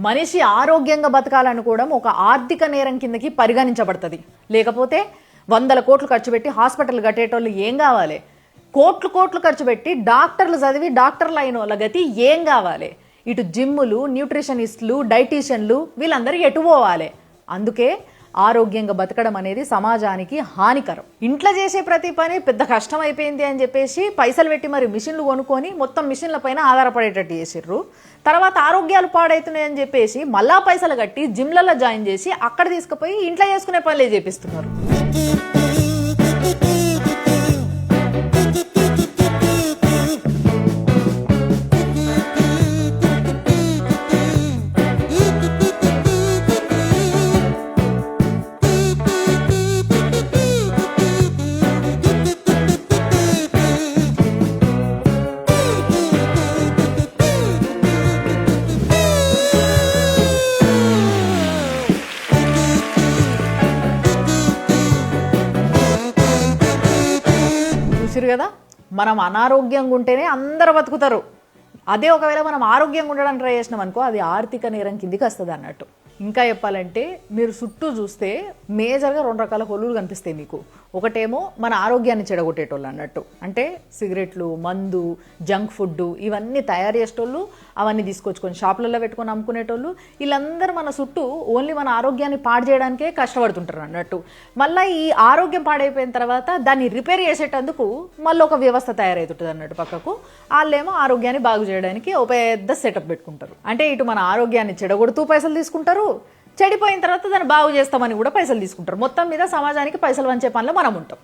మనిషి ఆరోగ్యంగా బతకాలనుకోవడం ఒక ఆర్థిక నేరం కిందకి పరిగణించబడుతుంది. లేకపోతే 100 కోట్లు ఖర్చు పెట్టి హాస్పిటల్ కట్టేటోళ్ళు ఏం కావాలి? కోట్లు కోట్లు ఖర్చు పెట్టి డాక్టర్లు చదివి డాక్టర్లు అయిన వాళ్ళ గతి ఏం కావాలి? ఇటు జిమ్ములు, న్యూట్రిషనిస్టులు, డైటీషియన్లు వీళ్ళందరూ ఎటు పోవాలి? అందుకే ఆరోగ్యంగా బతకడం అనేది సమాజానికి హానికరం. ఇంట్లో చేసే ప్రతి పని పెద్ద కష్టం అయిపోయింది అని చెప్పేసి పైసలు పెట్టి మరి మిషన్లు కొనుక్కొని మొత్తం మిషన్ల పైన ఆధారపడేటట్టు చేసిర్రు. తర్వాత ఆరోగ్యాలు పాడవుతున్నాయని చెప్పేసి మళ్ళా పైసలు కట్టి జిమ్లలో జాయిన్ చేసి అక్కడ తీసుకుపోయి ఇంట్లో చేసుకునే పనులే చేపిస్తున్నారు. చూసిరు కదా, మనం అనారోగ్యంగా ఉంటేనే అందరూ బతుకుతారు. అదే ఒకవేళ మనం ఆరోగ్యంగా ఉండడానికి ట్రై చేసినాం అనుకో, అది ఆర్థిక నేరం కిందికి వస్తుంది అన్నట్టు. ఇంకా చెప్పాలంటే మీరు చుట్టూ చూస్తే మేజర్గా 2 రకాల కొలువులు కనిపిస్తాయి మీకు. ఒకటేమో మన ఆరోగ్యాన్ని చెడగొట్టేటోళ్ళు అన్నట్టు, అంటే సిగరెట్లు, మందు, జంక్ ఫుడ్ ఇవన్నీ తయారు చేసేటోళ్ళు, అవన్నీ తీసుకొచ్చుకొని షాపులలో పెట్టుకొని అమ్ముకునేటోళ్ళు. వీళ్ళందరూ మన చుట్టూ ఓన్లీ మన ఆరోగ్యాన్ని పాడు చేయడానికే కష్టపడుతుంటారు అన్నట్టు. మళ్ళీ ఈ ఆరోగ్యం పాడైపోయిన తర్వాత దాన్ని రిపేర్ చేసేటందుకు మళ్ళీ ఒక వ్యవస్థ తయారవుతుంటుంది అన్నట్టు పక్కకు. వాళ్ళేమో ఆరోగ్యాన్ని బాగు చేయడానికి ఒక పెద్ద సెటప్ పెట్టుకుంటారు. అంటే ఇటు మన ఆరోగ్యాన్ని చెడగొడుతూ పైసలు తీసుకుంటారు, చెడిపోయిన తర్వాత దాన్ని బాగు చేస్తామని కూడా పైసలు తీసుకుంటారు. మొత్తం మీద సమాజానికి పైసలు వంచే పనిలో మనం ఉంటాం.